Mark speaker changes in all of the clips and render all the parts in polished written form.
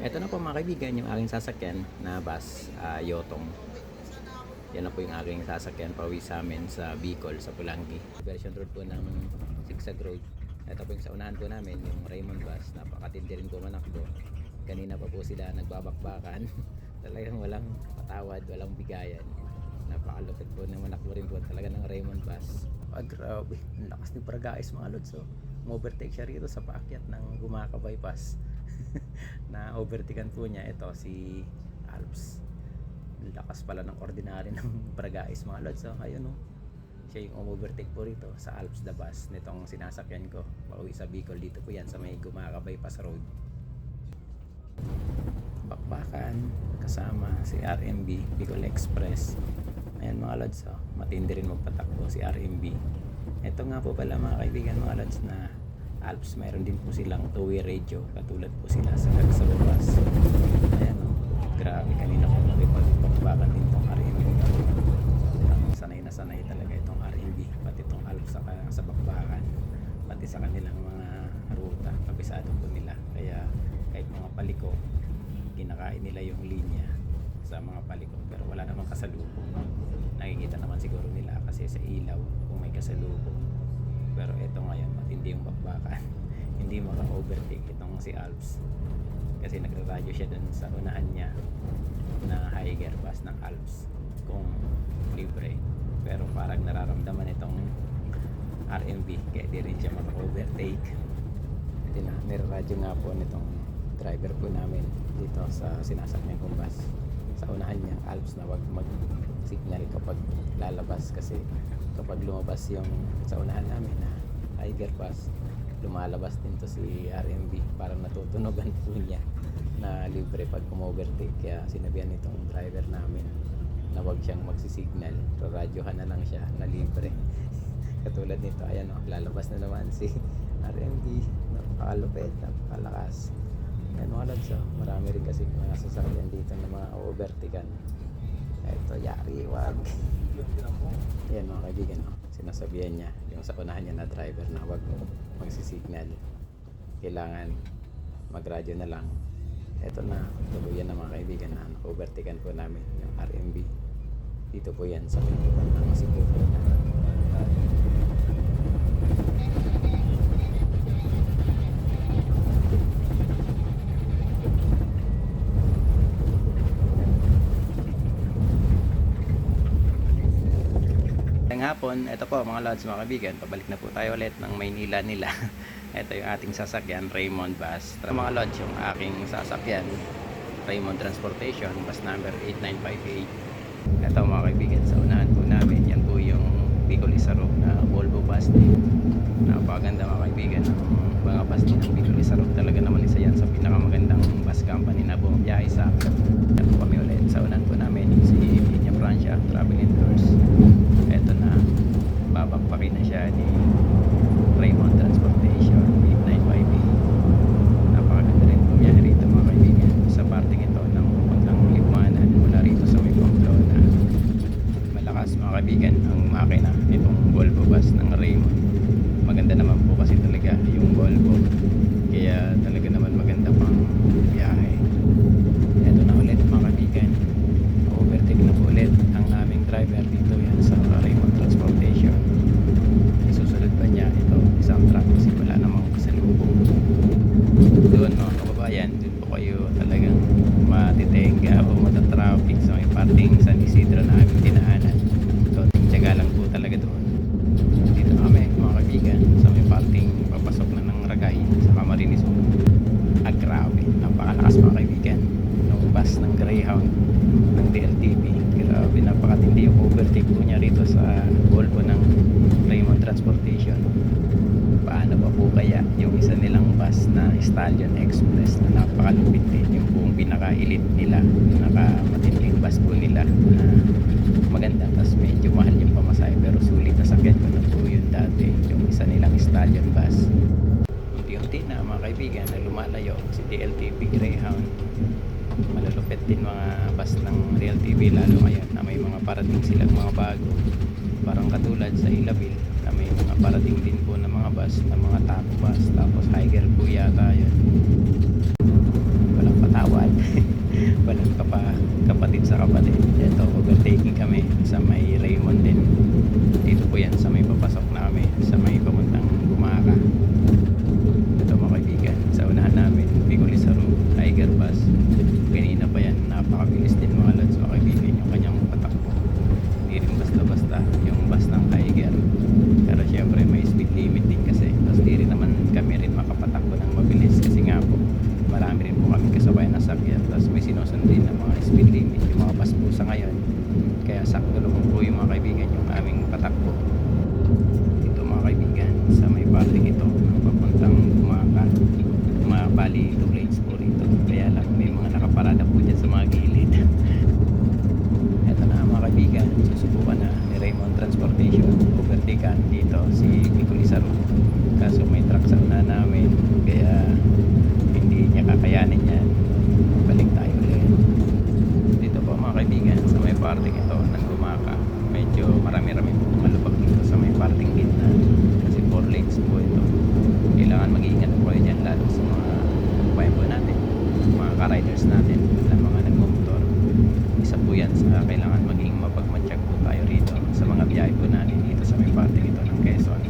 Speaker 1: Ito na po mga kaibigan, yung aking sasakyan na bus, Yotong. Yan na po yung aking sasakyan pauwi sa amin sa Bicol, sa Pulangi. Version road po ng Zigzag Road. Ito po yung sa unahan po namin, yung Raymond bus. Napakatindi rin po manakbo. Kanina pa po sila nagbabakbakan. Talagang walang patawad, walang bigayan. Napakalupit po ng manakbo rin po talaga ng Raymond bus. Grabe, ang lakas ni Paragais mga lods. So, overtake siya rito sa paakyat ng Gumaca bypass. Na overtaken po niya ito si Alps. Lakas pala ng ordinary ng Paragais mga lods. So ayun, siya yung overtake po rito sa Alps the bus nitong sinasakyan ko pauwi sa Bicol. Dito po yan sa may Gumaca bypass road. Bakbakan kasama si RMB Bicol Express. Ayan mga lods, matindi rin magpatakbo si RMB. Ito nga po pala mga kaibigan mga lods na Alps, mayroon din po silang two-way radio katulad po sila sa bus. Ayan, grabe, kanina po nakipagpakbakan din itong RMB. Sanay na sanay talaga itong RMB, pati itong Alps sa bakbakan, pati sa kanilang mga ruta, kabisado po nila. Kaya kahit mga paliko, kinakain nila yung linya sa mga paliko, pero wala namang kasalubong. Nakikita naman siguro nila kasi sa ilaw kung may kasalubong. Pero ito ngayon, matindi yung bakbakan. Hindi maka-overtake itong si Alps. Kasi nagra-radyo siya dun sa unahan niya na high gear bus ng Alps kung libre. Pero parang nararamdaman itong RMB kaya di rin siya maka-overtake. Ito na, niraradyo nga po nitong driver po namin dito sa sinasakyan kong bus. Sa unahan niya, Alps, na wag mag-signal kapag lalabas kasi kapag lumabas yung sa unahan namin na Tiger Pass, lumalabas din to si RMB, parang natutunogan po niya na libre pag overtake. Kaya sinabihan itong driver namin na wag siyang magsisignal, radyohan na lang siya na libre. Katulad nito, ayan lalabas na naman si RMB, napakalupit, napakalakas. Ayan mga lods, marami rin kasi mga sasakyan dito na mga overtaken. Ito, yari, wag. Yan mga kaibigan, sinasabihan niya yung sa unahan niya na driver na wag magsisignal, kailangan magradyo na lang. Ito na, tuluyan na mga kaibigan na overtaken po namin yung RMB. Dito po yan sa pintuan ng Cebu. Hapon, ito po mga lods, mga kaibigan, pabalik na po tayo ulit ng Maynila nila. Ito yung ating sasakyan, Raymond bus. Ito mga lods, yung aking sasakyan, Raymond Transportation, bus number 8958. Ito mga kaibigan, sa unahan po namin, yan po yung Bicol Isarog na Volvo bus din. Napakaganda mga kaibigan ng mga bus din ng Bicol Isarog. Talaga naman isa yan sa pinakamagandang bus company na bumabiyahe sa akin. Yan po kami ulit, sa unahan po namin si Linya Francia Travel and Tours. Eto na, babakpakin na siya ni Raymond Transportation 8958. Napakaganda rin bumiyahe rito mga kaibigan sa parting ito ng puntang Libmanan mula rito sa may Pamplona. Malakas mga kaibigan ang makina nitong Volvo bus ng Raymond. Maganda naman po kasi talaga yung Volvo, kaya talaga naman maganda pang biyahe. Eto na ulit mga kaibigan, overtake na po ulit ang aming driver dito yan sa Raymond Transportation. Isusunod ba niya ito isang truck kasi wala namang kasalubong doon mga kababayan. Doon po kayo talagang matitenga o matatraffic sa may parting San Isidro na aming dinaanan. So tiyaga lang po talaga doon. Dito kami mga kaibigan sa may parting papasok na ng Ragay sa Camarines. Grabe, napakalakas mga kaibigan ng bus ng Greyhound ng DLTV. Grabe, napakatindi yung overtake po niya rito sa Volvo ng Raymond Transportation. Paano ba po kaya yung isa nilang bus na Stallion Express na napakalupit din, yung buong pinaka-elite nila, pinaka-matinding bus po nila na maganda, tas medyo mahal yung pamasahe pero sulit na sakyan ko na po yun dati, yung isa nilang Stallion bus. Unti-unti na mga kaibigan na lumalayo si DLTV Greyhound. Malulupit din mga bus ng DLTV lalo ngayon na may mga parating silang mga bago, parang katulad sa Ilabil na may mga parating din po na mga bus na mga taco bus, tapos higher po yata yun. Walang patawad. Walang kapatid sa kapatid. Ito, overtaking kami sa may Raymond din. Dito po yan sa may papasok namin, sa may pamuntang Gumaka. Ito mga kaibigan, sa unahan namin, Bicolisaro, Tiger Bus. Kanina pa yan, napakabilis din mga lods, mga kaibigan, yung kanyang patakbo. Hindi rin basta-basta yung bus ng Tiger. Pero syempre may speed limit din kasi. Tapos di rin naman kami rin makapatakbo ng mabilis kasi nga po marami rin po kami kasabay na sakyan. Tapos may sinusundin ng mga speed limit yung mga bus po sa ngayon. Kaya sakto lang po yung mga kaibigan yung aming patakbo. Dito mga kaibigan, sa may parting ito papuntang Gumaka. Mga bali 2 lanes po rito. Kaya lang may mga nakaparada po dyan sa mga gilid. Ito na mga kaibigan, susubukan na ni Raymond Transportation. Overtaken dito si Bicolisaro. Kaso may truck sa una namin, kaya hindi niya kakayanin yan. Balik tayo ulit. Dito po mga kaibigan, sa may parting ito ng Gumaka. Medyo marami-rami po malubak dito sa may parting gitna. Kasi 4 lanes po ito. Kailangan mag-iingat po kayo dyan, lalo sa mga bayan po natin, mga ka-riders natin, na mga nagmumotor. Isa po yan sa kailangan maging mapagmatsyag po tayo rito sa mga biyahe po natin dito sa may parting ito ng Quezon.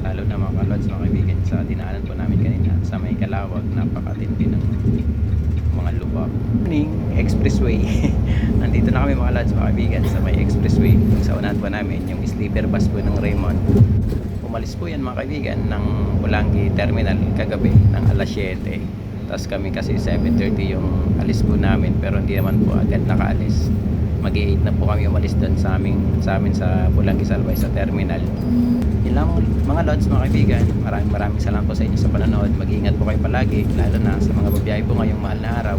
Speaker 1: Lalo na mga ka-lods, mga kaibigan, sa dinaanan po namin kanina sa may Calawag, napakatindi ng mga lubak. Expressway. Nandito na kami mga lods, mga kaibigan, sa may expressway. Sa unahan po namin yung sleeper bus po ng Raymond. Umalis po yan mga kaibigan ng Pulangi Terminal kagabi ng alas 7. Tapos kami kasi 7:30 yung alis po namin, pero hindi naman po agad nakaalis. Mag-8 na po kami umalis doon sa amin sa Pulangi Salbay sa terminal. Yun lang mga lods, mga kaibigan. Maraming salamat po sa inyo sa panonood. Mag-iingat po kayo palagi, lalo na sa mga babiyahe po ngayong mahal na araw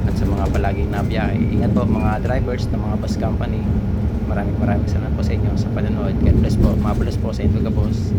Speaker 1: at sa mga palaging nabiyahe. Ingat po mga drivers ng mga bus company. Maraming salamat po sa inyo sa panonood. God bless po. Mabulos po sa inyo, boss.